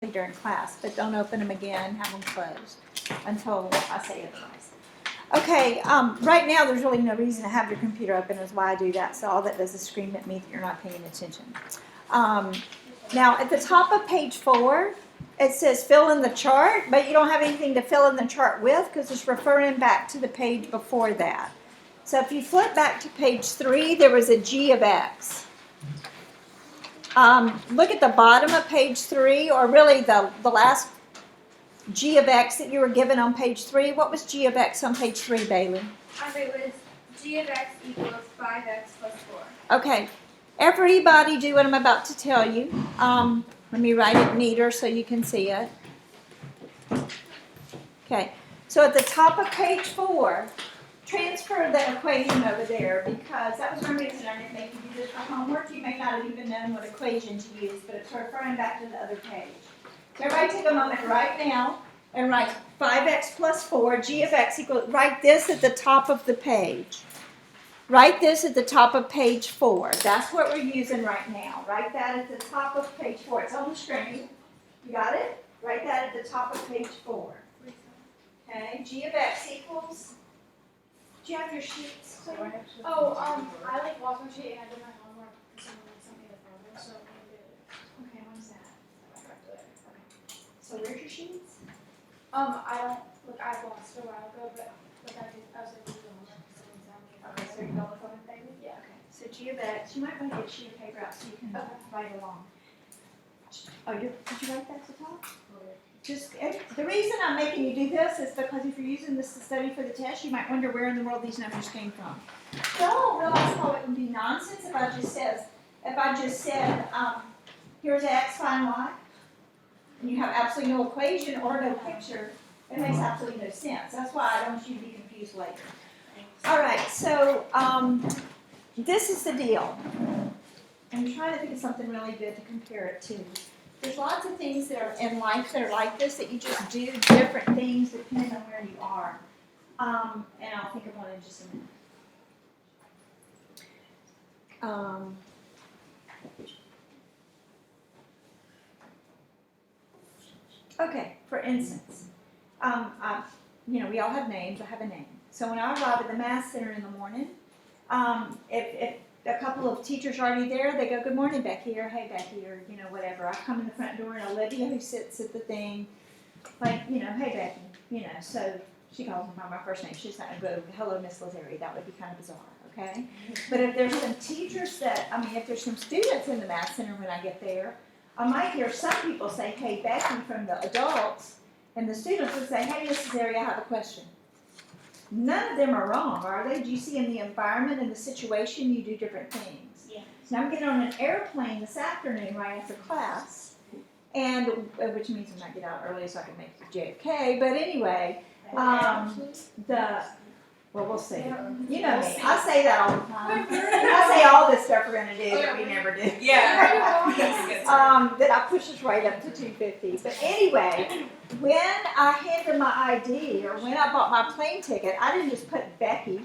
during class, but don't open them again, have them closed until I say otherwise. Okay, right now there's really no reason to have your computer open is why I do that, so all that does is scream at me that you're not paying attention. Now at the top of page 4, it says fill in the chart, but you don't have anything to fill in the chart with because it's referring back to the page before that. So if you flip back to page 3, there was a g of x. Look at the bottom of page 3, or really the last g of x that you were given on page 3. What was g of x on page 3, Bailey? It was g of x equals 5x plus 4. Okay. Everybody do what I'm about to tell you. Let me write it neater so you can see it. Okay. So at the top of page 4, transfer the equation over there because that was one reason I didn't make you do this for homework. You may not have even known what equation to use, but it's referring back to the other page. So everybody take a moment right now and write 5x plus 4, g of x equals, write this at the top of the page. Write this at the top of page 4. That's what we're using right now. Write that at the top of page 4. It's on the screen. You got it? Write that at the top of page 4. Okay, g of x equals, do you have your sheets? I like lost my sheet and I did my homework because someone sent me the problem, so I did it. Okay, when's that? Okay. So where's your sheets? I lost it a while ago, but I was able to do the homework because someone sent me. Okay, so you're going with one, baby? Yeah. Okay. So g of x, you might want to get a sheet of paper out so you can write along. Oh, did you write that at the top? The reason I'm making you do this is because if you're using this to study for the test, you might wonder where in the world these numbers came from. Don't realize how it would be nonsense if I just said, here's x, find y, and you have absolutely no equation or no picture. It makes absolutely no sense. That's why I don't want you to be confused later. All right, so this is the deal. I'm trying to think of something really good to compare it to. There's lots of things that are in life that are like this that you just do different things depending on where you are. And I'll think of one in just a minute. Okay, for instance, we all have names. I have a name. So when I arrive at the Math Center in the morning, if a couple of teachers are already there, they go, good morning, Becky, or hey, Becky, or, whatever. I come in the front door, and Olivia, who sits at the thing, like, hey, Becky, so she calls me by my first name. She's not going to go, hello, Miss Lazari. That would be kind of bizarre, okay? But if there's some teachers if there's some students in the Math Center when I get there, I might hear some people say, hey, Becky, from the adults, and the students would say, hey, Miss Lazari, I have a question. None of them are wrong, are they? Do you see in the environment and the situation you do different things? Yeah. Now I'm getting on an airplane this afternoon right after class, and which means I might get out early so I can make JFK. But anyway, we'll see. You know me. I say that all the time. I say all this stuff we're going to do that we never do. Yeah. That I push us right up to 250. But anyway, when I handed my ID or when I bought my plane ticket, I didn't just put Becky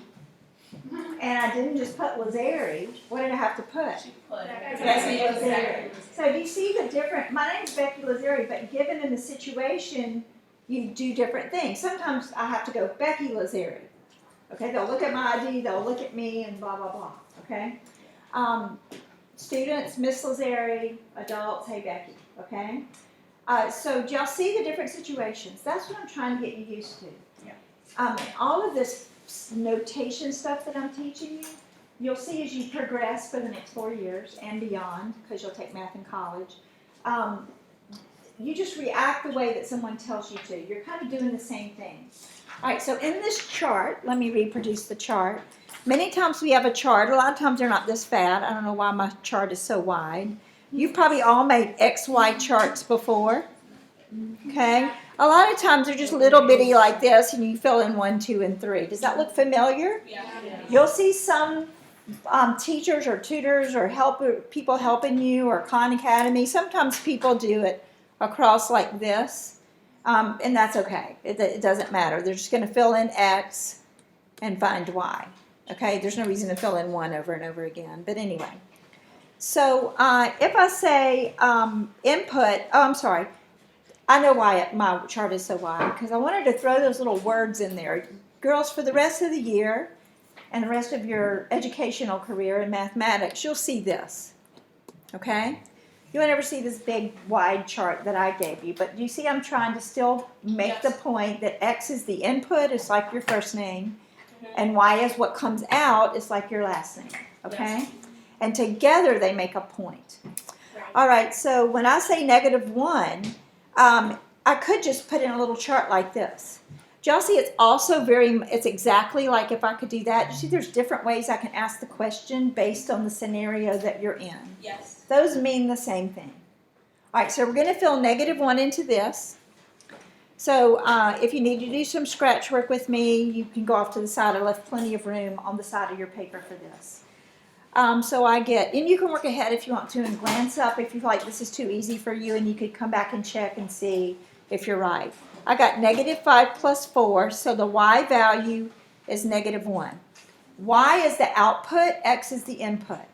and I didn't just put Lazari. What did I have to put? Becky Lazari. So do you see the different? My name's Becky Lazari, but given in the situation, you do different things. Sometimes I have to go Becky Lazari. Okay, they'll look at my ID, they'll look at me, and blah, blah, blah, okay? Students, Miss Lazari, adults, hey, Becky, okay? So do y'all see the different situations? That's what I'm trying to get you used to. Yeah. All of this notation stuff that I'm teaching you, you'll see as you progress for the next 4 years and beyond, because you'll take math in college. You just react the way that someone tells you to. You're kind of doing the same thing. All right, so in this chart, let me reproduce the chart. Many times we have a chart. A lot of times they're not this fat. I don't know why my chart is so wide. You've probably all made XY charts before, okay? A lot of times they're just little bitty like this, and you fill in 1, 2, and 3. Does that look familiar? Yeah. You'll see some teachers or tutors or people helping you or Khan Academy. Sometimes people do it across like this. And that's okay. It doesn't matter. They're just going to fill in X and find Y. Okay? There's no reason to fill in 1 over and over again. But anyway. So if I say input, I know why my chart is so wide, because I wanted to throw those little words in there. Girls, for the rest of the year and the rest of your educational career in mathematics, you'll see this, okay? You won't ever see this big, wide chart that I gave you, but you see I'm trying to still make the point that X is the input, it's like your first name, and Y is what comes out, it's like your last name, okay? And together they make a point. All right, so when I say -1, I could just put in a little chart like this. Do y'all see it's also it's exactly like if I could do that. You see there's different ways I can ask the question based on the scenario that you're in. Yes. Those mean the same thing. All right, so we're going to fill -1 into this. So if you need to do some scratch work with me, you can go off to the side. I left plenty of room on the side of your paper for this. So I get, and you can work ahead if you want to and glance up if you feel like this is too easy for you, and you could come back and check and see if you're right. I got -5 plus 4, so the Y value is -1. Y is the output, X is the input.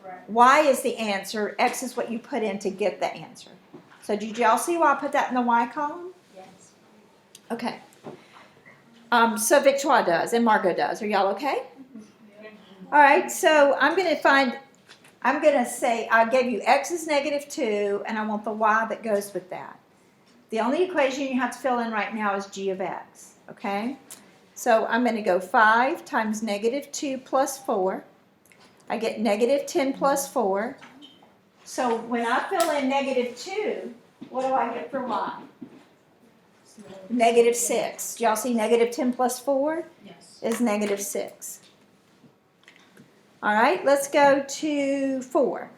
Right. Y is the answer, X is what you put in to get the answer. So did y'all see why I put that in the Y column? Yes. Okay. So Victoire does, and Margot does. Are y'all okay? All right, so I'm going to say I gave you X is -2, and I want the Y that goes with that. The only equation you have to fill in right now is G of X, okay? So I'm going to go 5 times -2 plus 4. I get -10 plus 4. So when I fill in -2, what do I get for Y? -6. Do y'all see -10 plus 4 Yes. is -6. All right, let's go to 4.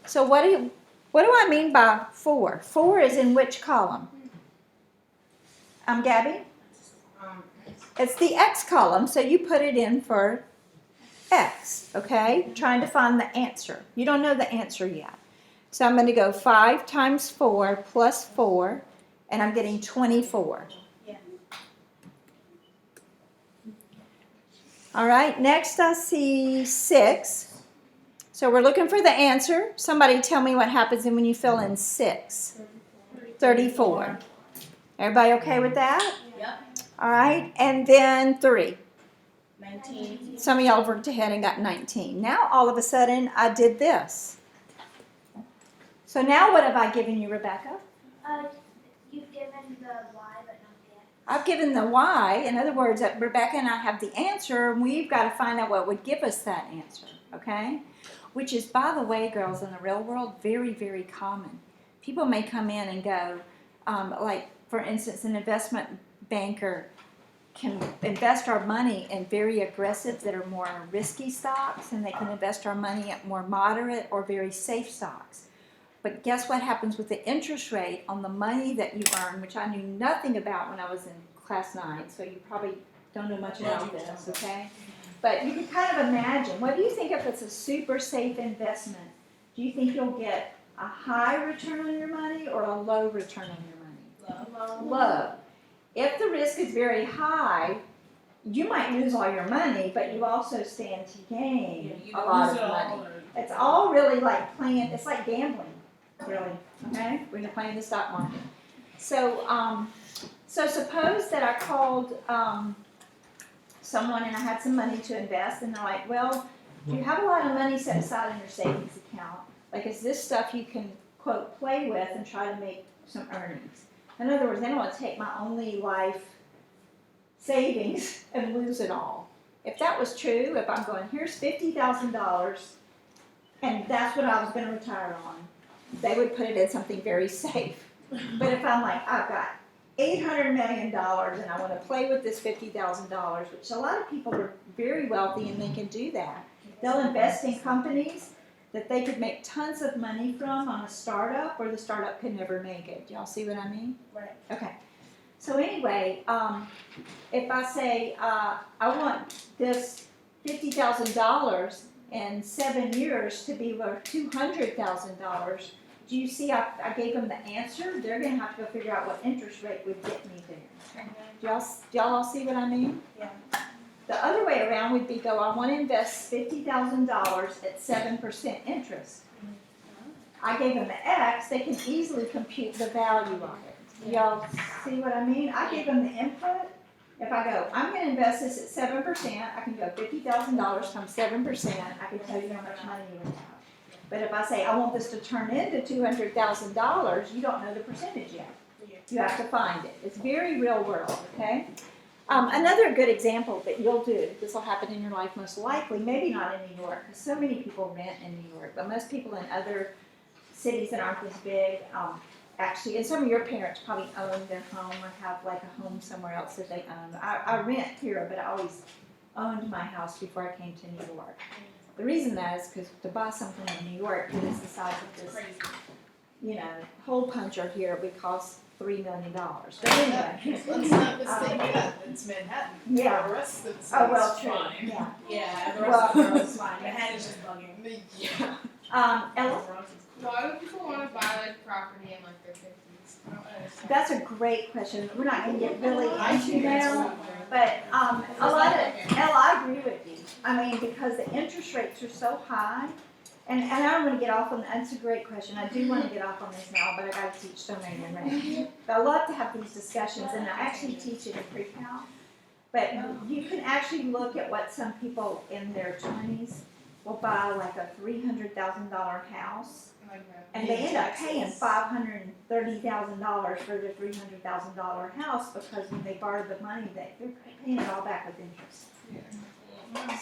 So what do I mean by 4? 4 is in which column? Gabby? It's the X column, so you put it in for X, okay? Trying to find the answer. You don't know the answer yet. So I'm going to go 5 times 4 plus 4, and I'm getting 24. Yeah. All right, next I see 6. So we're looking for the answer. Somebody tell me what happens when you fill in 6. 34. Everybody okay with that? Yep. All right, and then 3. 19. Some of y'all worked ahead and got 19. Now all of a sudden I did this. So now what have I given you, Rebecca? You've given the Y, but not the X. I've given the Y. In other words, that Rebecca and I have the answer, and we've got to find out what would give us that answer, okay? Which is, by the way, girls, in the real world, very, very common. People may come in and go, like, for instance, an investment banker can invest our money in very aggressive that are more risky stocks, and they can invest our money at more moderate or very safe stocks. But guess what happens with the interest rate on the money that you earn, which I knew nothing about when I was in class 9, so you probably don't know much about this, okay? But you can kind of imagine, what do you think if it's a super safe investment? Do you think you'll get a high return on your money or a low return on your money? Low. If the risk is very high, you might lose all your money, but you also stand to gain a lot of money. It's all really like playing, it's like gambling, really, okay? When you're playing the stock market. So, so suppose that I called someone and I had some money to invest, and they're like, well, do you have a lot of money set aside in your savings account? Like, is this stuff you can, quote, play with and try to make some earnings? In other words, they don't want to take my only life savings and lose it all. If that was true, if I'm going, here's $50,000, and that's what I was going to retire on, they would put it in something very safe. But if I'm like, I've got $800 million and I want to play with this $50,000, which a lot of people are very wealthy and they can do that. They'll invest in companies that they could make tons of money from on a startup, or the startup could never make it. Do y'all see what I mean? Right. Okay. So anyway, if I say I want this $50,000 in 7 years to be worth $200,000, do you see I gave them the answer? They're going to have to go figure out what interest rate would get me there. Do y'all all see what I mean? Yeah. The other way around would be I want to invest $50,000 at 7% interest. I gave them the X, they can easily compute the value of it. Y'all see what I mean? I gave them the input. If I go, I'm gonna invest this at 7%, I can go $50,000 times 7%, I can tell you how much money you would have. But if I say, I want this to turn into $200,000, you don't know the percentage yet. You have to find it. It's very real world, okay? Another good example that you'll do, this will happen in your life most likely, maybe not in New York, because so many people rent in New York, but most people in other cities that aren't this big, actually, and some of your parents probably own their home or have like a home somewhere else that they own. I rent here, but I always owned my house before I came to New York. The reason that is because to buy something in New York that is the size of this, you know, hole puncher here would cost $3 million. But anyway. Let's not mistake that. It's Manhattan. Yeah. The rest of the city's Oh, well, true. fine. Yeah. Yeah, the rest of the world is fine. Manhattan's just bugging. Yeah. Ella? Why do people want to buy like property in like their 50s? I don't understand. That's a great question. We're not going to get really into now, but a lot of, Ella, I agree with you. I mean, because the interest rates are so high, and I don't want to get off on, that's a great question. I do want to get off on this now, but I got to teach domain and range. But I love to have these discussions, and I actually teach it in pre-cal. But you can actually look at what some people in their 20s will buy, like a $300,000 house. And they end up paying $530,000 for their $300,000 house because when they borrow the money, they're paying it all back with interest.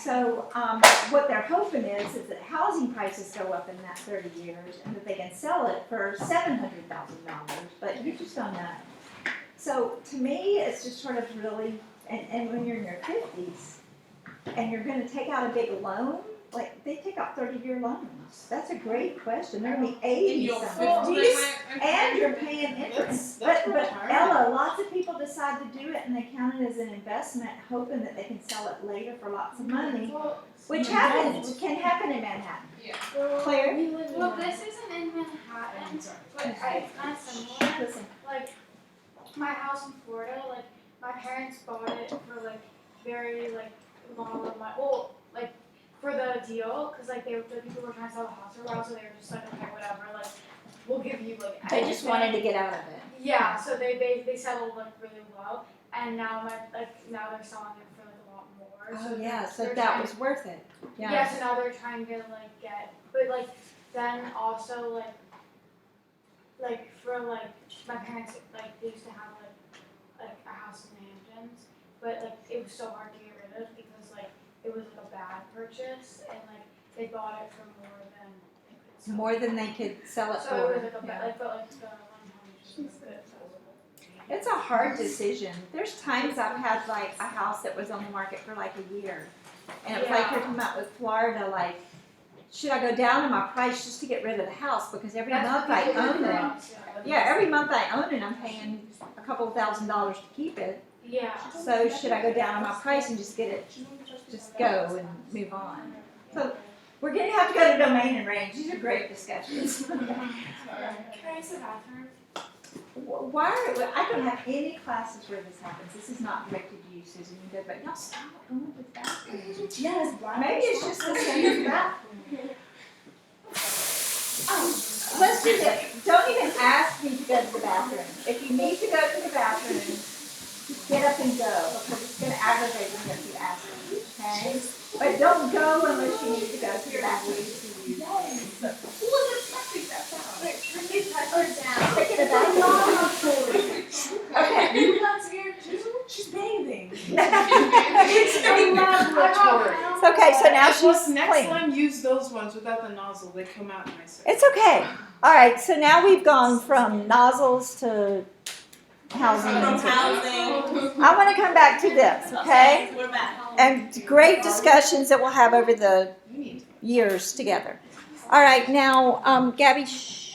So what they're hoping is that housing prices go up in that 30 years and that they can sell it for $700,000, but you just don't know. So to me, it's just sort of really, and when you're in your 50s and you're going to take out a big loan, like they take out 30-year loans. That's a great question. They're going to be 80 In your something. 50s? And you're paying interest. That's But retirement. Ella, lots of people decide to do it and they count it as an investment, hoping that they can sell it later for lots of money, Well, which You happens, don't. can happen in Manhattan. Yeah. Claire? well, this isn't in Manhattan, but it's kind of similar. Listen, Like, my house in Florida, like, my parents bought it for, like, very, like, long of my, well, like, for the deal, because, like, the people were trying to sell the house for a while, so they were just like, okay, whatever, like, we'll give you, like, they just everything. wanted to get out of it. Yeah, so they settled, like, really well, and now now they're selling it for, like, a lot more. Oh, yeah, so they're that trying- was worth it. Yeah, so now they're trying to, like, but, like, then also, like, for, like, my parents, like, they used to have, like a house in the Hamptons, but, like, it was so hard to get rid of because, like, it was, like, a bad purchase, and, like, they bought it for more than they could sell. More than they could sell it So it was, for. like, a Yeah. bad, like, but, like, the one home was good, so. It's a hard decision. There's times I've had like a house that was on the market for like a year. And it's like you're talking about with Florida, like, should I go down in my price just to get rid of the house? Because every That's month what I people do own for it. us, Yeah, every month I own it, I'm paying a couple $1,000s to keep it. Yeah. So should I go down on my price and just get it, just go and move on? So we're gonna have to go to domain and range. These are great discussions. Sorry. Can I use the bathroom? Why are, I don't have any classes where this happens. This is not directed to you, Susan. You did, but y'all stop going with bathrooms. Yes, Maybe it's just the same as that. Let's do this. Don't even ask me to go to the bathroom. If you need to go to the bathroom, just get up and go because it's going to aggravate me if you ask me. Okay? But don't go unless you need to go to the bathroom. Take it back. Okay. You're not scared too? She's bathing. It's a laboratory. It's okay. So now she's Next clean. time, use those ones without the nozzle. They come out nicer. It's okay. All right, so now we've gone from nozzles to housing. From and to- housing. I want to come back to this, okay? We're back. And great discussions that we'll have over the You need to. years together. All right, now, Gabby, shh.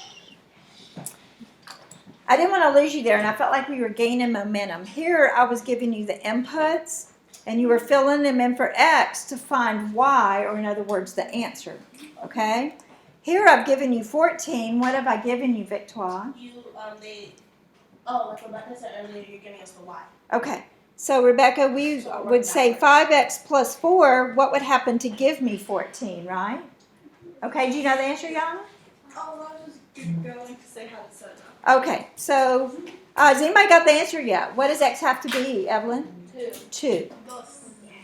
I didn't want to lose you there, and I felt like we were gaining momentum. Here, I was giving you the inputs, and you were filling them in for X to find Y, or in other words, the answer, okay? Here, I've given you 14. What have I given you, Victoire? Like Rebecca said earlier, you're giving us the Y. Okay, so Rebecca, we would say 5X plus 4. What would happen to give me 14, right? Okay, do you know the answer, Yana? Oh, I was just Going to say how to set it up. Okay, so has anybody got the answer yet? What does x have to be, Evelyn? 2.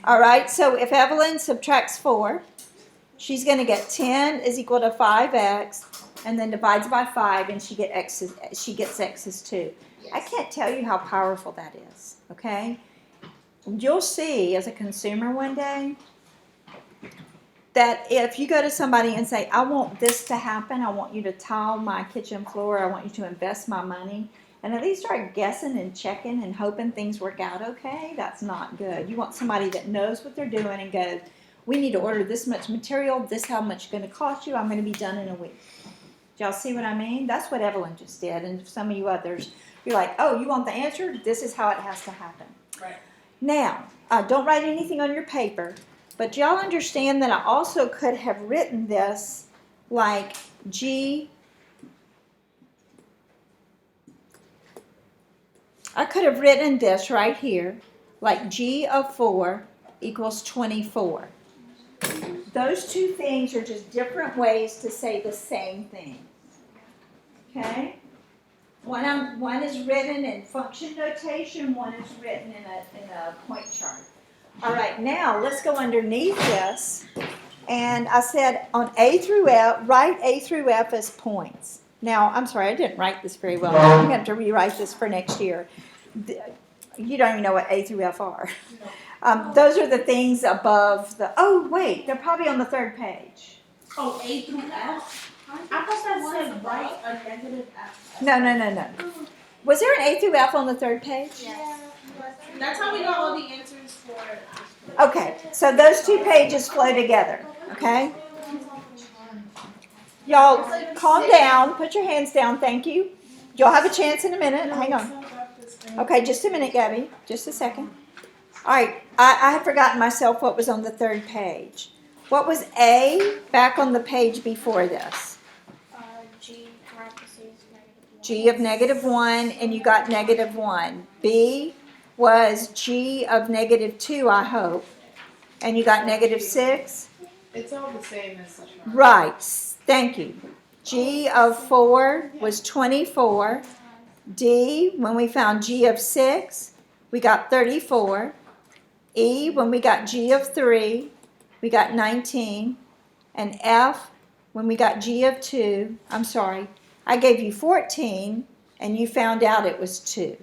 All right, so if Evelyn subtracts 4, she's going to get 10 is equal to 5x, and then divides by 5, and she gets x is 2. I can't tell you how powerful that is, okay? You'll see as a consumer one day that if you go to somebody and say, I want this to happen, I want you to tile my kitchen floor, I want you to invest my money, and at least start guessing and checking and hoping things work out okay, that's not good. You want somebody that knows what they're doing and goes, we need to order this much material, this how much it's going to cost you, I'm going to be done in a week. Do y'all see what I mean? That's what Evelyn just did, and some of you others, you're like, oh, you want the answer? This is how it has to happen. Right. Now, don't write anything on your paper, but y'all understand that I also could have written this like I could have written this right here, like G of 4 equals 24. Those two things are just different ways to say the same thing. Okay? One is written in function notation, one is written in a point chart. All right, now let's go underneath this. And I said on A through F, write A through F as points. Now, I'm sorry, I didn't write this very well. I'm going to have to rewrite this for next year. You don't even know what A through F are. Those are the things above the, oh, wait, they're probably on the 3rd page. Oh, A through F? I thought that said write a negative F. No. Was there an A through F on the 3rd page? Yes. That's how we got all the answers for it. Okay, so those 2 pages flow together, okay? Y'all, calm down, put your hands down, thank you. You'll have a chance in a minute, hang on. Okay, just a minute, Gabby, just a second. All right, I had forgotten myself what was on the 3rd page. What was A back on the page before this? G parentheses -1. G of -1, and you got -1. B was G of -2, I hope, and you got -6. It's all the same as the chart. Right, thank you. G of 4 was 24. D, when we found G of 6, we got 34. E, when we got G of 3, we got 19. And F, when we got G of 2, I'm sorry, I gave you 14, and you found out it was 2.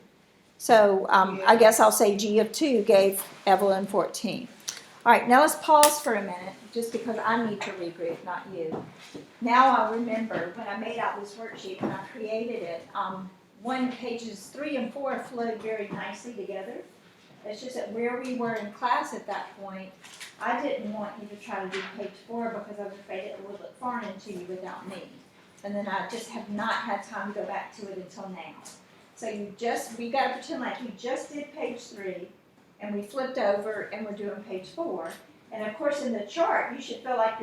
So I guess I'll say G of 2 gave Evelyn 14. All right, now let's pause for a minute, just because I need to regroup, not you. Now I remember when I made out this worksheet, when I created it, pages 3 and 4 flowed very nicely together. It's just that where we were in class at that point, I didn't want you to try to do page 4 because I was afraid it would look foreign to you without me. And then I just have not had time to go back to it until now. So we got to pretend like you just did page 3, and we flipped over and we're doing page 4. And of course in the chart, you should feel like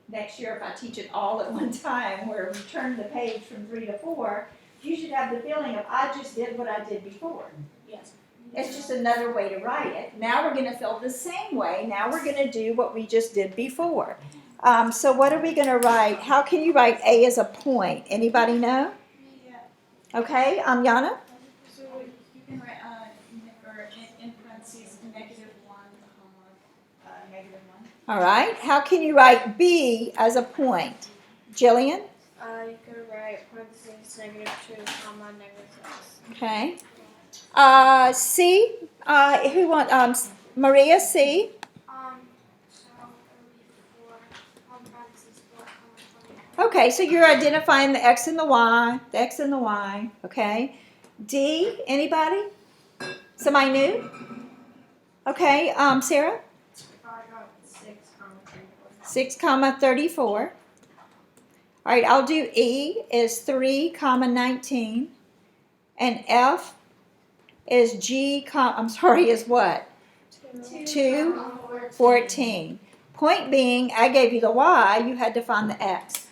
next year if I teach it all at one time, where we turn the page from 3 to 4, you should have the feeling of I just did what I did before. Yes. It's just another way to write it. Now we're going to feel the same way. Now we're going to do what we just did before. So what are we going to write? How can you write A as a point? Anybody know? Yeah. Okay, Yana? So you can write in parentheses -1, -1. All right. How can you write B as a point? Jillian? You could write parentheses -2, -6. Okay. C? Who wants? Maria, C? So it would be 4, parentheses 4, Okay, so you're identifying the X and the Y, okay. D, anybody? Somebody new? Okay, Sarah? I got 6, 6, 34. All right, I'll do E is 3, 19. And F is is what? 2, 14. Point being, I gave you the Y, you had to find the X.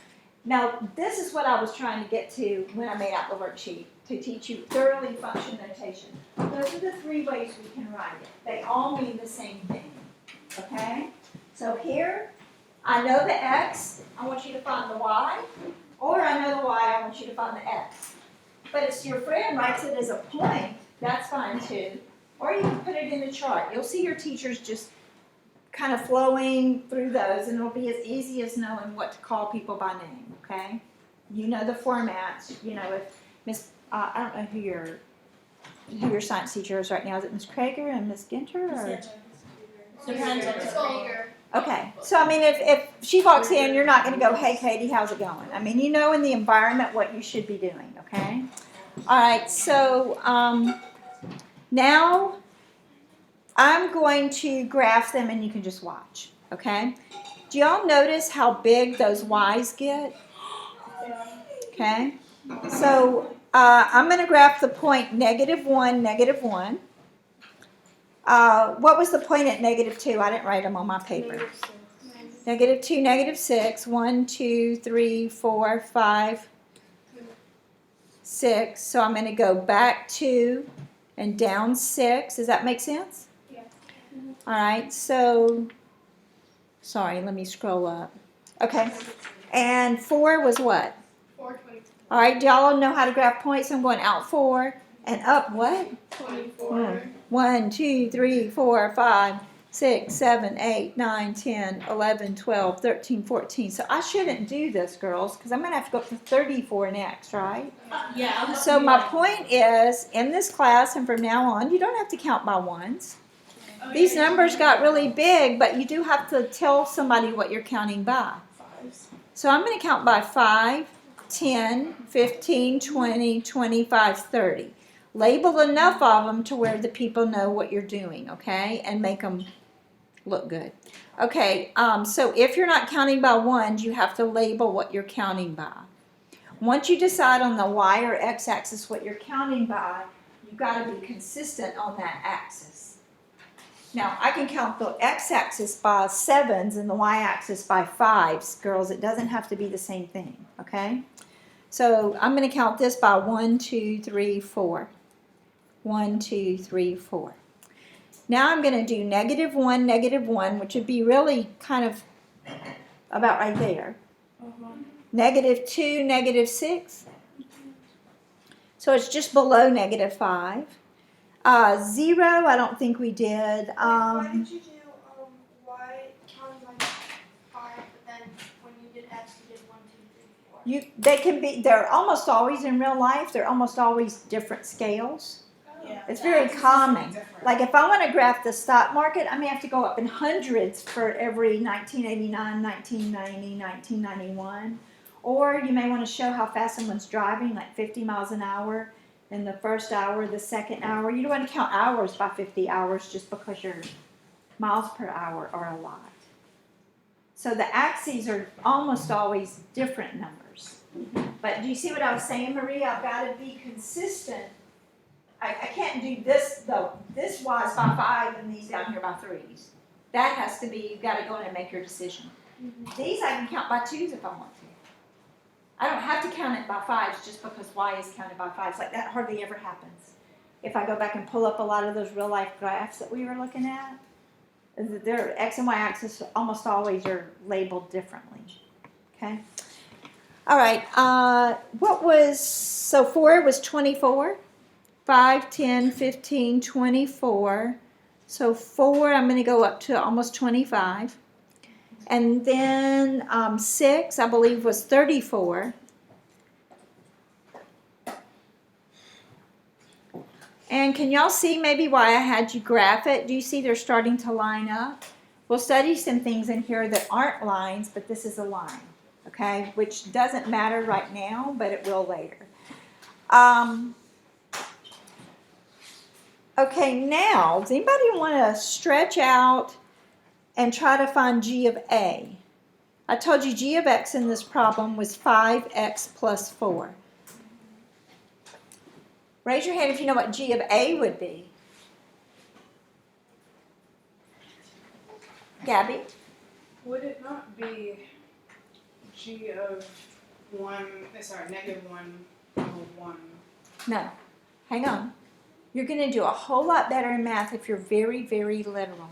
Now, this is what I was trying to get to when I made out the worksheet, to teach you thoroughly function notation. Those are the 3 ways we can write it. They all mean the same thing, okay? So here, I know the X, I want you to find the Y, Or I know the y, I want you to find the x. But if your friend writes it as a point, that's fine too. Or you can put it in the chart. You'll see your teachers just kind of flowing through those, and it'll be as easy as knowing what to call people by name, okay? You know the formats. You know, if Miss, I don't know who your science teacher is right now. Is it Miss Krager and Miss Ginter? Or? Depends on the school. Okay, so I mean, if she walks in, you're not going to go, hey, Katie, how's it going? I mean, you know in the environment what you should be doing, okay? All right, so now I'm going to graph them and you can just watch, okay? Do y'all notice how big those Y's get? Okay, so I'm going to graph the point -1, -1. What was the point at -2? I didn't write them on my paper. -2, -6. 1, 2, 3, 4, 5, 6. So I'm going to go back 2 and down 6. Does that make sense? Yeah. All right. So, sorry. Let me scroll up. Okay. And 4 was what? 420. All right. Do y'all know how to graph points? I'm going out 4 and up what? 24. 1, 2, 3, 4, 5, 6, 7, 8, 9, 10, 11, 12, 13, 14. So I shouldn't do this, girls, because I'm going to have to go up to 34 next, right? Yeah. So my point is, in this class and from now on, you don't have to count by ones. These numbers got really big, but you do have to tell somebody what you're counting by. So I'm going to count by 5, 10, 15, 20, 25, 30. Label enough of them to where the people know what you're doing, okay? And make them look good. Okay, so if you're not counting by ones, you have to label what you're counting by. Once you decide on the y or x axis what you're counting by, you've got to be consistent on that axis. Now, I can count the x axis by 7s and the y axis by 5s. Girls, it doesn't have to be the same thing, okay? So I'm going to count this by 1, 2, 3, 4. 1, 2, 3, 4. Now I'm going to do -1, -1, which would be really kind of about right there. -2, -6. So it's just below -5. 0, I don't think we did. Why did you do y counting like 5, but then when you did x, you did 1, 2, 3, 4? They can be, they're almost always in real life, they're almost always different scales. Yeah. It's very common. Like if I want to graph the stock market, I may have to go up in hundreds for every 1989, 1990, 1991. Or you may want to show how fast someone's driving, like 50 miles an hour in the first hour, the second hour. You don't want to count hours by 50 hours just because your miles per hour are a lot. So the axes are almost always different numbers. But do you see what I was saying, Marie? I've got to be consistent. I can't do this, though. This y is by 5 and these down here by 3s. That has to be, you've got to go in and make your decision. These I can count by 2s if I want to. I don't have to count it by 5s just because y is counted by 5s. Like that hardly ever happens. If I go back and pull up a lot of those real life graphs that we were looking at, their x and y axis almost always are labeled differently. Okay? All right. So 4 was 24. 5, 10, 15, 24. So 4, I'm going to go up to almost 25. And then 6, I believe, was 34. And can y'all see maybe why I had you graph it? Do you see they're starting to line up? We'll study some things in here that aren't lines, but this is a line, okay? Which doesn't matter right now, but it will later. Okay, now, does anybody want to stretch out and try to find g of a? I told you g of x in this problem was 5x plus 4. Raise your hand if you know what g of a would be. Gabby? Would it not be g of -1 over 1? No. Hang on. You're going to do a whole lot better in math if you're very, very literal.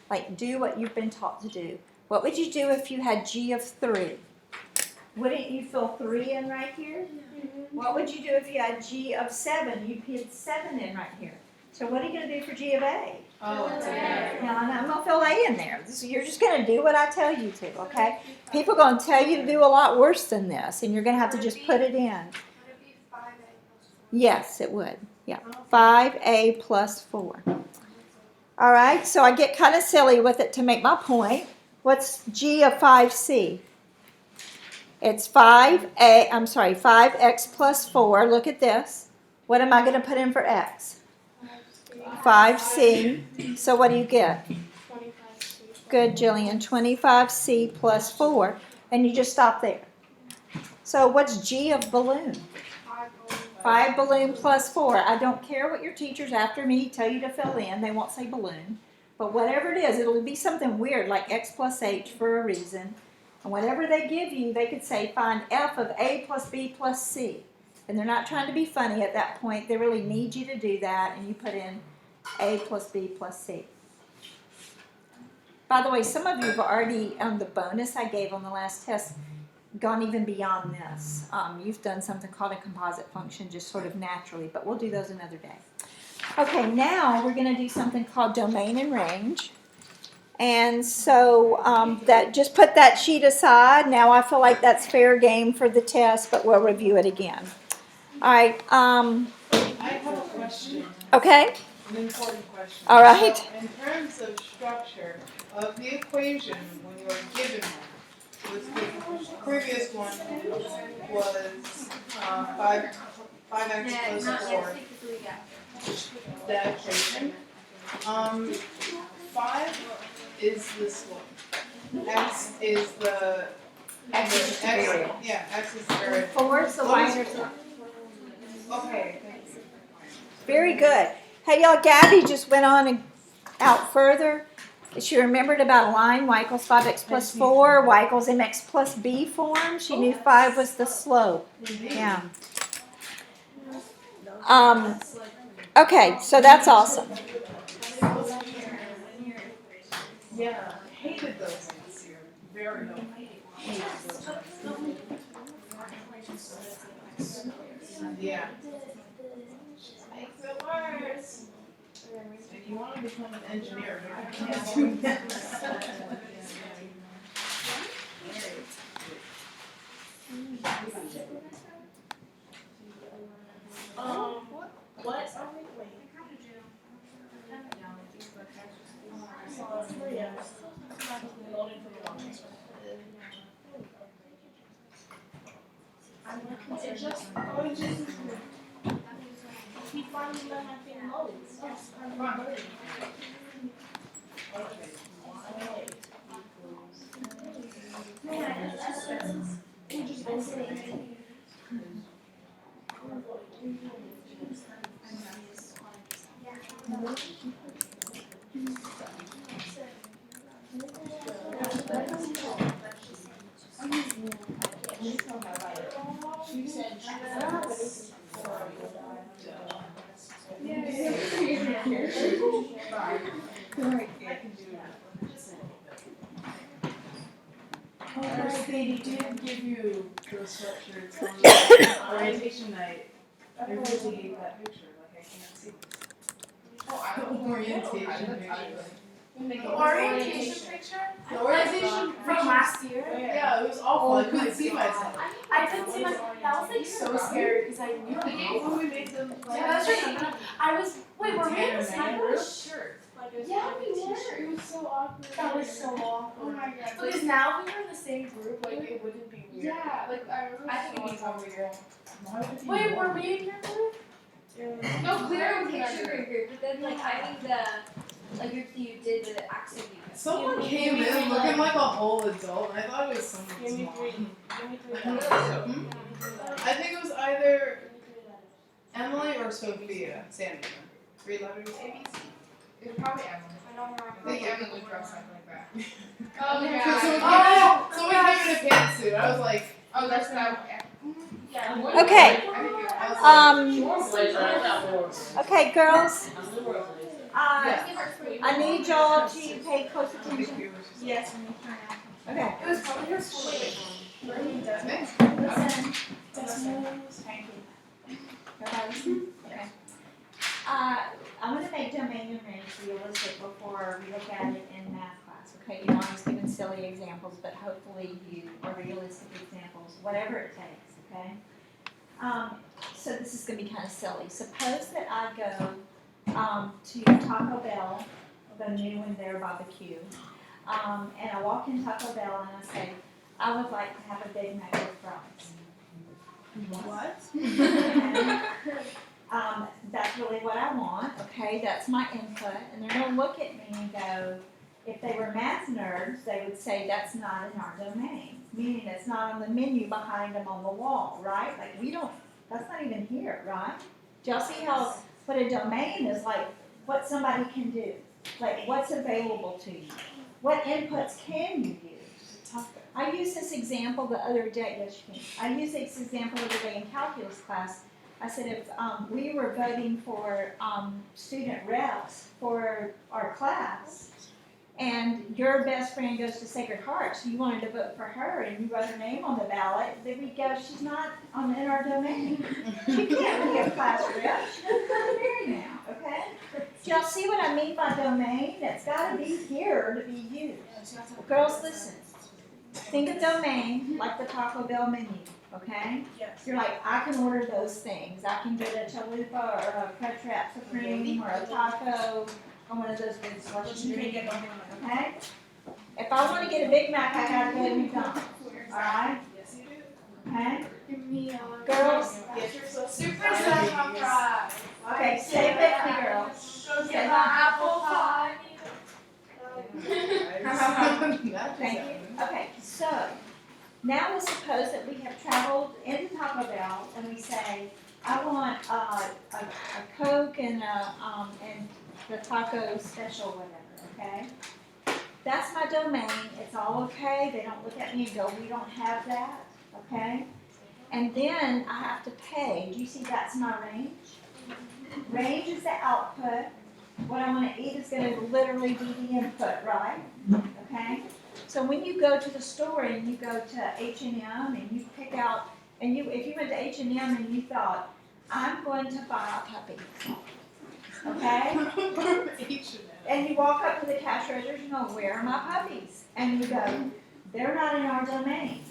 Like, do what you've been taught to do. What would you do if you had g of 3? Wouldn't you fill 3 in right here? What would you do if you had G of 7? You'd put 7 in right here. So what are you going to do for G of A? Oh, it's okay. Now, I'm going to fill A in there. You're just going to do what I tell you to, okay? People are going to tell you to do a lot worse than this, and you're going to have to just put it in. Would it be 5A plus 4? Yes, it would. Yeah, 5A plus 4. All right, so I get kind of silly with it to make my point. What's G of 5C? It's 5x plus 4. Look at this. What am I going to put in for x? 5c. So what do you get? 25C. Good, Jillian. 25c plus 4. And you just stop there. So what's G of balloon? 5 balloon plus 4. I don't care what your teachers after me tell you to fill in. They won't say balloon. But whatever it is, it'll be something weird like x plus h for a reason. And whatever they give you, they could say find f of a plus b plus c. And they're not trying to be funny at that point. They really need you to do that. And you put in a plus b plus c. By the way, some of you have already, on the bonus I gave on the last test, gone even beyond this. You've done something called a composite function just sort of naturally, but we'll do those another day. Okay, now we're going to do something called domain and range. And so that just put that sheet aside. Now I feel like that's fair game for the test, but we'll review it again. All right. I have a question, Okay. an important question. All right. So in terms of structure of the equation, when you are given one, the previous one was 5x plus 4. That equation. 5 is this one. X is the X is the variable. Yeah, X is the variable. 4, so y is Okay, thanks. very good. Hey, y'all, Gabby just went on and out further. She remembered about line, y equals 5x plus 4, y equals mx plus b form. She knew 5 was the slope. Yeah. Okay, so that's awesome. Yeah, hated those things here. Very much. Yeah. Makes it worse. If you want to become an engineer, you can't do that. What? It just he finally let my thing load. Yes, I'm loading. They did give you those sweatshirts on the orientation night. I really hate that picture, like I can't see. Orientation picture. The orientation picture? The orientation From last year? Yeah, it was awful. I couldn't see myself. I couldn't see myself. That was like so scary because I knew When we made them Yeah, that's right. I was, wait, were we in the same group? shirt. Yeah, we were. It was so awkward. That was so awkward. Oh my god. Because now if we were in the same group, like it wouldn't be weird. Yeah, like I remember. I think it'd be more weird. Wait, Wait, were we in your group? No, Clara was in our picture group. group, but then like I think the group that you did the activity. Someone came in looking like a whole adult, and I thought it was someone's mom. I think it was either Emily or Sophia. Sandy. 3 letters. It was probably Emily. I don't remember. I think Emily would dress up like that. Oh, yeah. Someone came in a pantsuit. I was like, Oh, that's that. Yeah. Okay. I was like, Okay, girls. I need y'all to pay close attention. Yes. Okay. It was probably her school. Listen. Thank you. Everybody listen? Okay. I'm gonna make domain and range realistic before we look at it in math class, okay? You know, I was giving silly examples, but hopefully you are realistic examples, whatever it takes, okay? So this is gonna be kind of silly. Suppose that I go, to Taco Bell, the new one there by the Q, and I walk in Taco Bell and I say, I would like to have a Big Mac with fries. What? That's really what I want, okay, that's my input, and they're gonna look at me and go, if they were math nerds, they would say that's not in our domain, meaning it's not on the menu behind them on the wall, right? Like, we don't, that's not even here, right? Do y'all see how, what a domain is, like, what somebody can do, like, what's available to you, what inputs can you use? I used this example the other day, yes, you can. I used this example the other day in calculus class. I said if we were voting for student reps for our class, and your best friend goes to Sacred Heart, so you wanted to vote for her, and you wrote her name on the ballot, then we go, she's not in our domain. She can't be a class rep. She doesn't come to Mary now, okay? Do y'all see what I mean by domain? It's got to be here to be used. Girls, listen. Think of domain like the Taco Bell menu, okay? Yes. You're like, I can order those things. I can get a chalupa or a crunch wrap supreme or a taco or one of those big slushy drinks, okay? If I want to get a Big Mac, I gotta go to McDonald's, all right? Yes, you do. Okay? Give me Girls, super salmon fries. okay, stay with me, girls. Go get my apple pie. Thank you. Okay, so now let's suppose that we have traveled into Taco Bell and we say, I want a Coke and and the taco special, whatever, okay? That's my domain. It's all okay. They don't look at me and go, we don't have that, okay? And then I have to pay. Do you see that's my range? Range is the output. What I want to eat is going to literally be the input, right? Okay? So when you go to the store and you go to H&M and you pick out, and if you went to H&M and you thought, I'm going to buy a puppy, okay? And you walk up to the cash register and you go, where are my puppies? And you go, they're not in our domain,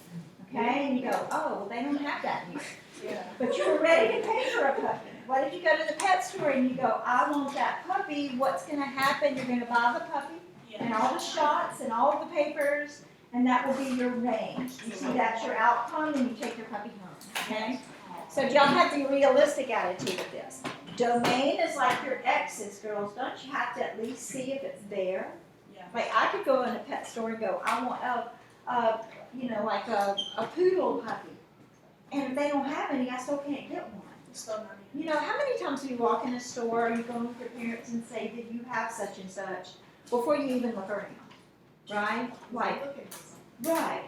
okay? And you go, oh, well, they don't have that here. Yeah. But you were ready to pay for a puppy. What if you go to the pet store and you go, I want that puppy, what's going to happen? You're going to buy the puppy and all the shots and all the papers, and that will be your range. You see, that's your outcome, and you take your puppy home, okay? So y'all have the realistic attitude of this. Domain is like your X's, girls. Don't you have to at least see if it's there? Yeah. Like, I could go in a pet store and go, I want like a poodle puppy. And if they don't have any, I still can't get one. Still not You know, how many times do you walk in a store or you go with your parents and say, did you have such and such, before you even look around, right? Like,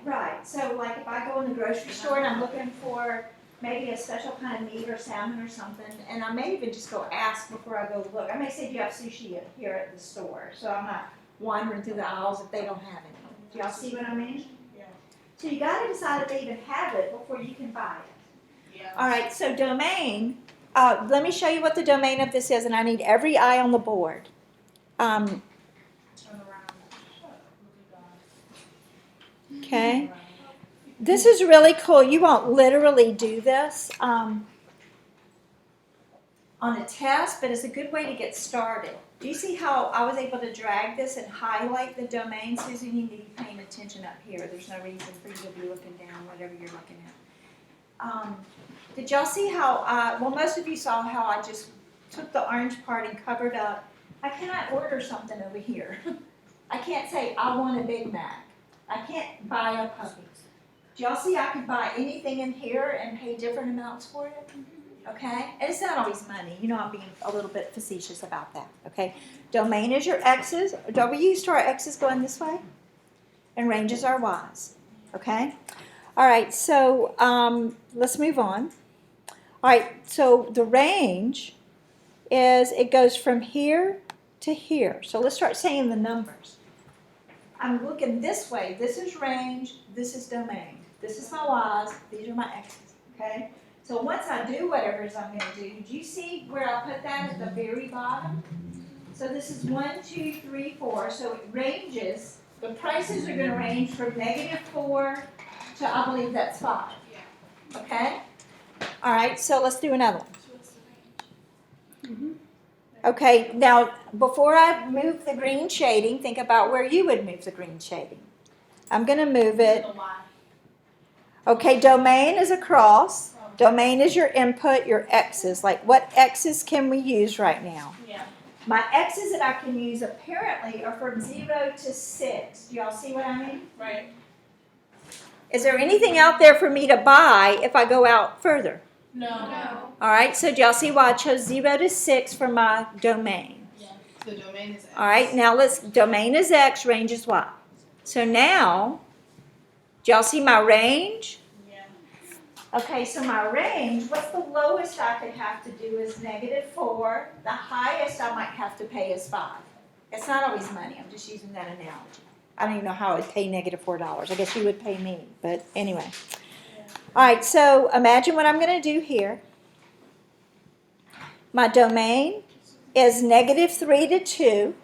right. So like if I go in the grocery store and I'm looking for maybe a special kind of meat or salmon or something, and I may even just go ask before I go look. I may say, do you have sushi here at the store? So I'm not wandering through the aisles if they don't have any. Do y'all see what I mean? Yeah. So you gotta decide if they even have it before you can buy it. Yeah. All right, so domain, let me show you what the domain of this is, and I need every eye on the board. Turn around. Okay. This is really cool. You won't literally do this on a test, but it's a good way to get started. Do you see how I was able to drag this and highlight the domain? Susan, you need to be paying attention up here. There's no reason for you to be looking down, whatever you're looking at. Did y'all see how, well, most of you saw how I just took the orange part and covered up. I cannot order something over here. I can't say, I want a Big Mac. I can't buy a puppy. Do y'all see I could buy anything in here and pay different amounts for it? Okay? And it's not always money. You know, I'm being a little bit facetious about that. Okay? Domain is your X's. W's to our X's going this way. And ranges are Y's. Okay? All right, so let's move on. All right, so the range is, it goes from here to here. So let's start saying the numbers. I'm looking this way. This is range. This is domain. This is my Y's, these are my X's, okay? So once I do whatever it is I'm gonna do, did you see where I put that at the very bottom? So this is 1, 2, 3, 4, so it ranges, the prices are gonna range from -4 to, I believe that's 5. Okay? All right, so let's do another one. Okay, now, before I move the green shading, think about where you would move the green shading. I'm gonna move it. Okay, domain is across. Domain is your input, your X's. Like, what X's can we use right now? Yeah. My X's that I can use apparently are from 0 to 6. Do y'all see what I mean? Right. Is there anything out there for me to buy if I go out further? No. All right, so do y'all see why I chose 0 to 6 for my domain? The domain is X. All right, now domain is X, range is Y. So now, do y'all see my range? Yeah. Okay, so my range, what's the lowest I could have to do is -4. The highest I might have to pay is 5. It's not always money, I'm just using that analogy. I don't even know how I would pay -$4. I guess you would pay me, but anyway. All right, so imagine what I'm going to do here. My domain is -3 to 2.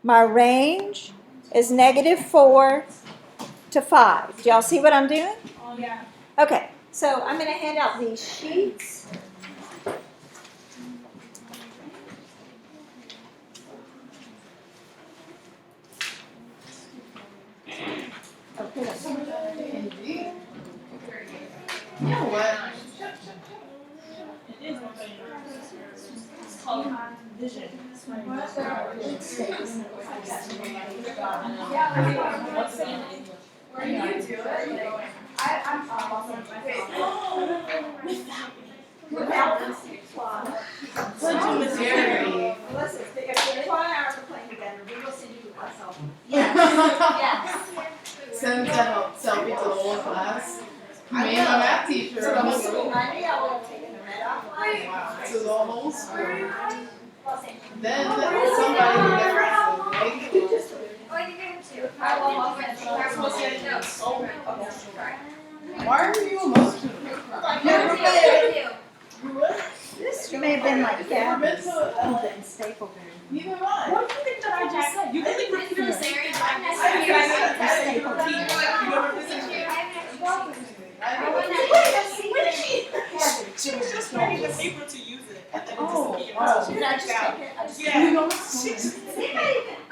My range is -4 to 5. Do y'all see what I'm doing? Oh, yeah. Okay, so I'm going to hand out these sheets. Okay, that's Indeed. You know what? It is okay. It's called vision. Where do you do it? I'm also Jerry. Listen, if Juan and I are playing together, we will send you a cell phone. Yes. Send that selfie to the whole class. Me and my math teacher. I knew I would have taken the red off. Wow. To the whole school. Then somebody will get arrested. Oh, I think I have two. Why are you emotional? This may have been like Never been to LA. Stapleton. Neither have I. What do you think that I just said? You think we're doing the same thing? She was just ready the paper to use it. And then it disappeared. Did I just take it? I just Yeah.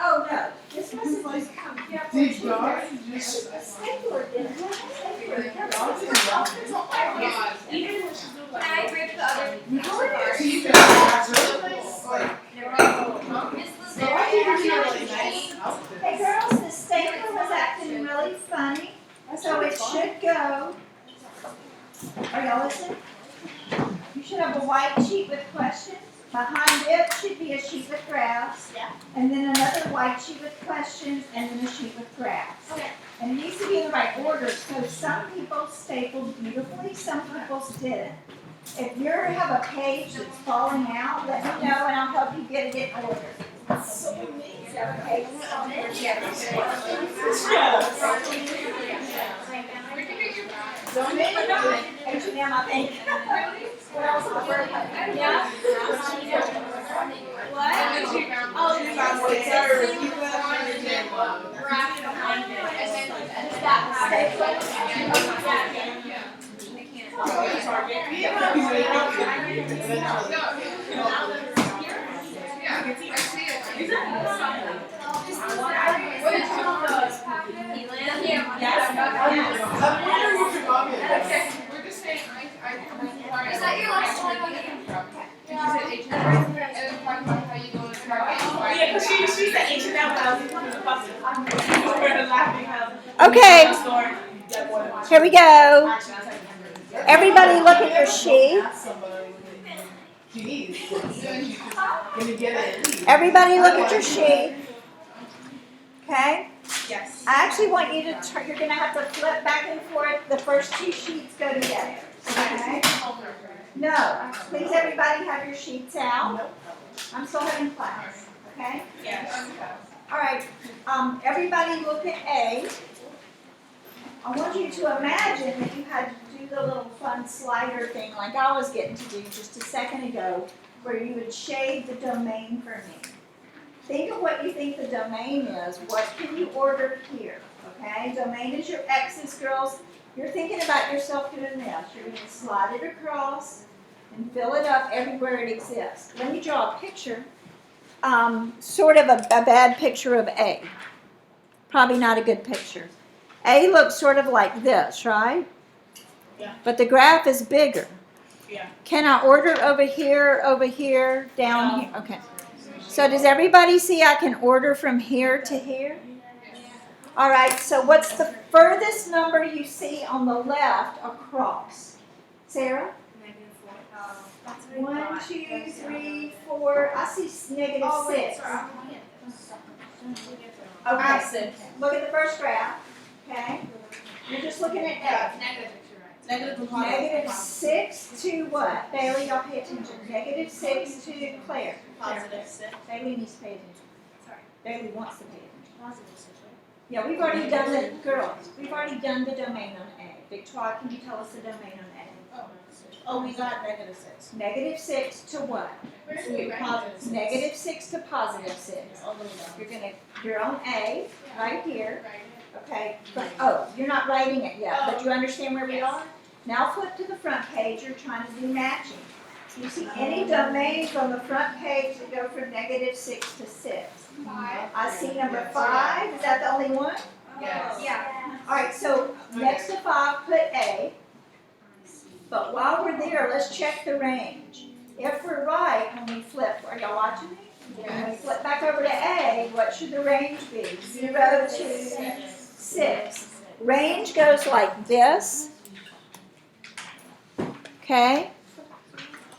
Oh, no. This must have just come. Did y'all just Stapler did it. Even when she's doing like. I break the other? teachers like Hey girls, the stapler was acting really funny, so it should go. Are y'all listening? You should have a white sheet with questions. Behind it should be a sheet with graphs. Yeah. And then another white sheet with questions, and then a sheet with graphs. Okay. And it needs to be in the right order, so some people stapled beautifully, some people didn't. If you have a page that's falling out, let me know and I'll help you get it in order. So amazing. Okay. H&M, I think. What else? Yeah. Is that your last time on the Yeah, because she said H&M when I was in the bus. We were laughing. Okay, here we go. Everybody look at your sheet. Everybody look at your sheet. Okay? Yes. I actually want you to turn, you're going to have to flip back and forth. The first two sheets go together. Okay? No. Please, everybody have your sheets out. I'm still having class. Okay? Yes. All right. Everybody look at A. I want you to imagine that you had to do the little fun slider thing like I was getting to do just a second ago, where you would shade the domain for me. Think of what you think the domain is. What can you order here? Okay, domain is your X's, girls. You're thinking about yourself doing this. You're going to slide it across and fill it up everywhere it exists. Let me draw a picture, sort of a bad picture of A. Probably not a good picture. A looks sort of like this, right? Yeah. But the graph is bigger. Yeah. Can I order over here, down here? Okay. So does everybody see I can order from here to here? All right, so what's the furthest number you see on the left across? Sarah? That's what I 1, thought. 2, 3, 4. I see negative Oh, wait, 6. sorry, I'm looking at this. Okay, look at the first graph, okay? You're just looking at A. Negative and positive. Negative 6 to what? Bailey, y'all pay attention. Negative 6 to Claire. Positive 6. Bailey needs to pay attention. Sorry. Bailey wants to pay attention. Positive 6, right? Yeah, we've already done the, girls, we've already done the domain on A. Victoire, can you tell us the domain on Oh, we got negative 6. A? Negative 6 to what? Positive 6. Negative 6 to positive 6. All the way down. You're on A, right here. Okay, oh, you're not writing it yet, but you understand where we are? Now flip to the front page, you're trying to do matching. Do you see any domains on the front page that go from negative 6 to 6? 5. I see number 5, is that the only one? Yes. Yeah. All right, so next to 5, put A. But while we're there, let's check the range. If we're right, when we flip, are y'all watching me? When we flip back over to A, what should the range be? 0 to 6. Range goes like this. Okay?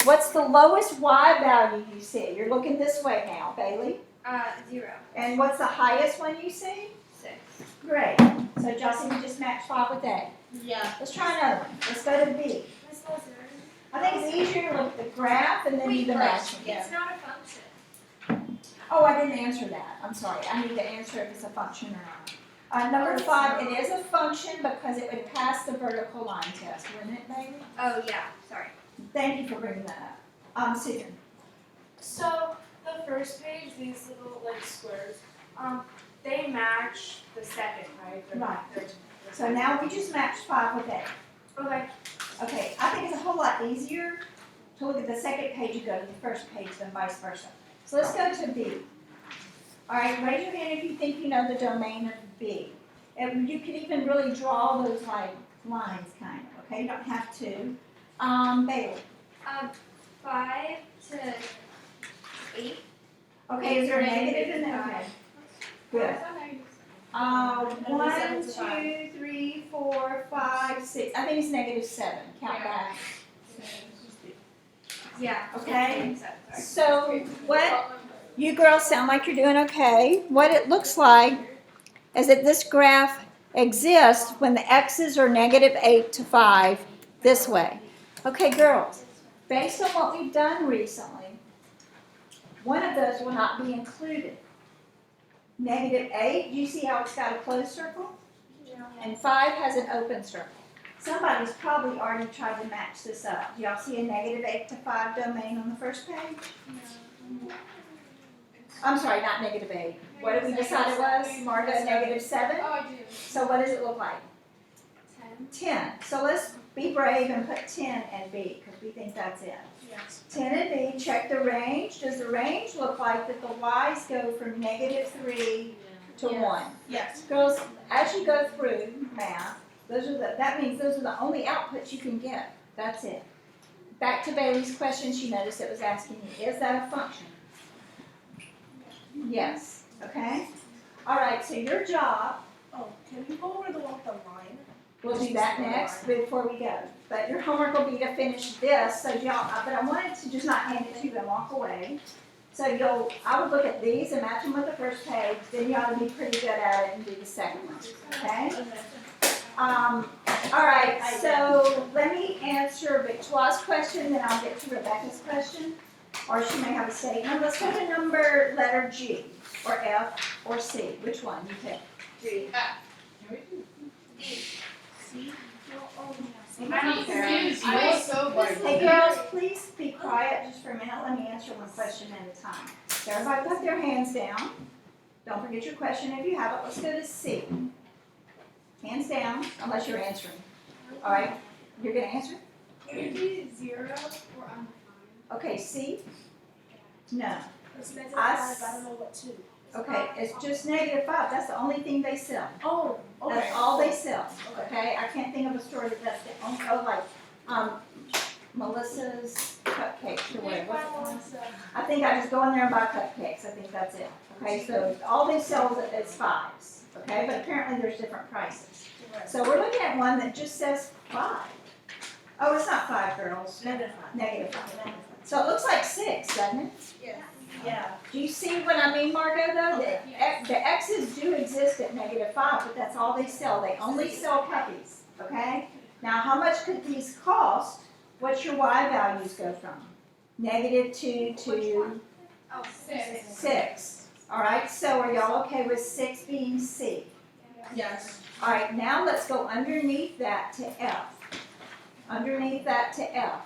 What's the lowest Y value you see? You're looking this way now, Bailey. 0. And what's the highest one you see? 6. Great. So Jocelyn, we just matched 5 with A. Yeah. Let's try another one. Let's go to B. I think it's easier to look at the graph and then do the matching. It's not a function. Oh, I didn't answer that. I'm sorry. I need to answer if it's a function or not. Number 5, it is a function because it would pass the vertical line test, wouldn't it, baby? Oh, yeah, sorry. Thank you for bringing that up. Susan. So the first page, these little like squares, they match the second, right? Right. So now we just matched 5 with A. Okay. Okay, I think it's a whole lot easier to look at the second page and go to the first page than vice versa. So let's go to B. All right, raise your hand if you think you know the domain of B. And you can even really draw those like lines kind of, okay? You don't have to. Bailey. 5 to 8. Okay, is there a negative in there? Okay. Good. 1, 2, 3, 4, 5, 6. I think it's negative 7. Count back. Yeah. Okay. Sorry. So what you girls sound like you're doing okay. What it looks like is that this graph exists when the x's are negative 8 to 5 this way. Okay, girls, based on what we've done recently, one of those will not be included. Negative 8, do you see how it's got a closed circle? And 5 has an open circle. Somebody's probably already tried to match this up. Do y'all see a negative 8 to 5 domain on the first page? I'm sorry, not negative 8. What did we decide it was? Marta, negative 7? Oh, I do. So what does it look like? 10. So let's be brave and put 10 and B because we think that's it. Yes. 10 and B, check the range. Does the range look like that the y's go from negative 3 to 1? Yes. Girls, as you go through math, that means those are the only outputs you can get. That's it. Back to Bailey's question, she noticed it was asking you, is that a function? Yes. Okay? All right, so your job, Oh, can you go over the one with the line? we'll do that next before we go. But your homework will be to finish this, so y'all, but I wanted to just not hand it to you and walk away. So I would look at these and match them with the first page, then you ought to be pretty good at it and do the second one, okay? All right, so let me answer Victoria's question, then I'll get to Rebecca's question, or she may have a statement. Let's go to letter G, or F, or C. Which one? You pick. D. I don't care. I was so like. Hey girls, please be quiet just for a minute. Let me answer one question at a time. So everybody put their hands down. Don't forget your question if you have it. Let's go to C. Hands down, unless you're answering. All right, you're gonna answer? Would it be 0 or undefined? Okay, C? No. It's I I don't know what to. Okay, it's just -5. That's the only thing they sell. Oh, okay. That's all they sell. Okay, I can't think of a store that's the only, Melissa's Cupcakes or whatever. I think I just go in there and buy cupcakes. I think that's it. Okay, so all they sell is 5s. Okay, but apparently there's different prices. So we're looking at one that just says 5. Oh, it's not 5, girls. -5. So it looks like 6, doesn't it? Yeah. Do you see what I mean, Margot, though? The X's do exist at -5, but that's all they sell. They only sell puppies, okay? Now, how much could these cost? What's your Y values go from? -2 to Oh, 6. 6. All right, so are y'all okay with 6 being C? Yes. All right, now let's go underneath that to F. Underneath that to F.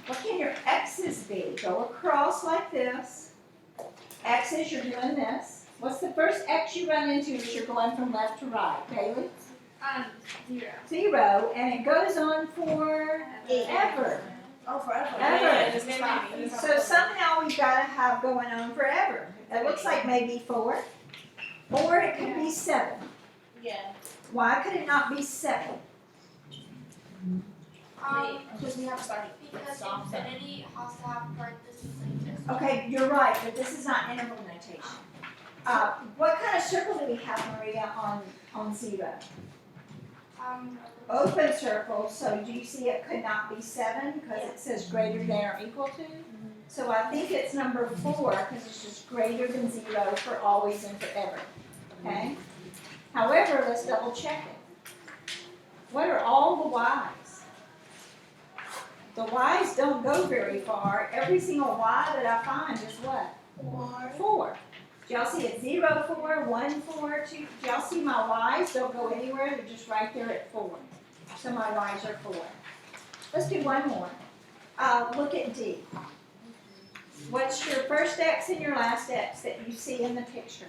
What can your X's be? Go across like this. X's, you're doing this. What's the first X you run into as you're going from left to right, Bailey? 0. 0, and it goes on forever. Oh, forever. Ever. So somehow we've got to have going on forever. It looks like maybe 4, or it could be 7. Yeah. Why could it not be 7? Because we have started. Because infinity has to have parentheses like this. Okay, you're right, but this is not interval notation. What kind of circle do we have, Maria, on 0? Open circle, so do you see it could not be 7 because it says greater than or equal to? So I think it's number 4 because it's just greater than 0 for always and forever, okay? However, let's double check it. What are all the Y's? The Y's don't go very far. Every single Y that I find is what? 4. Do y'all see it? 0, 4, 1, 4, 2. Do y'all see my Y's don't go anywhere? They're just right there at 4. So my Y's are 4. Let's do one more. Look at D. What's your first X and your last X that you see in the picture?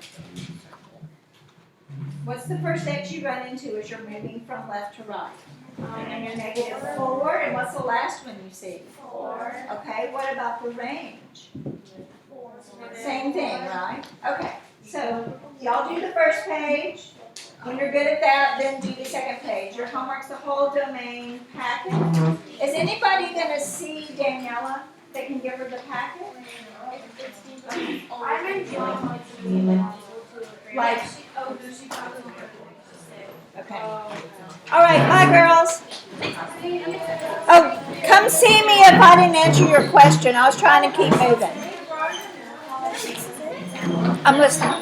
What's the first X you run into as you're moving from left to right? And you're -4, and what's the last one you see? 4. Okay, what about the range? Same thing, right? Okay, so y'all do the first page. When you're good at that, then do the second page. Your homework's the whole domain packet. Is anybody gonna see Daniela that can give her the packet? I'm enjoying Like, okay. All right, bye, girls. Oh, come see me if I didn't answer your question. I was trying to keep moving. I'm listening.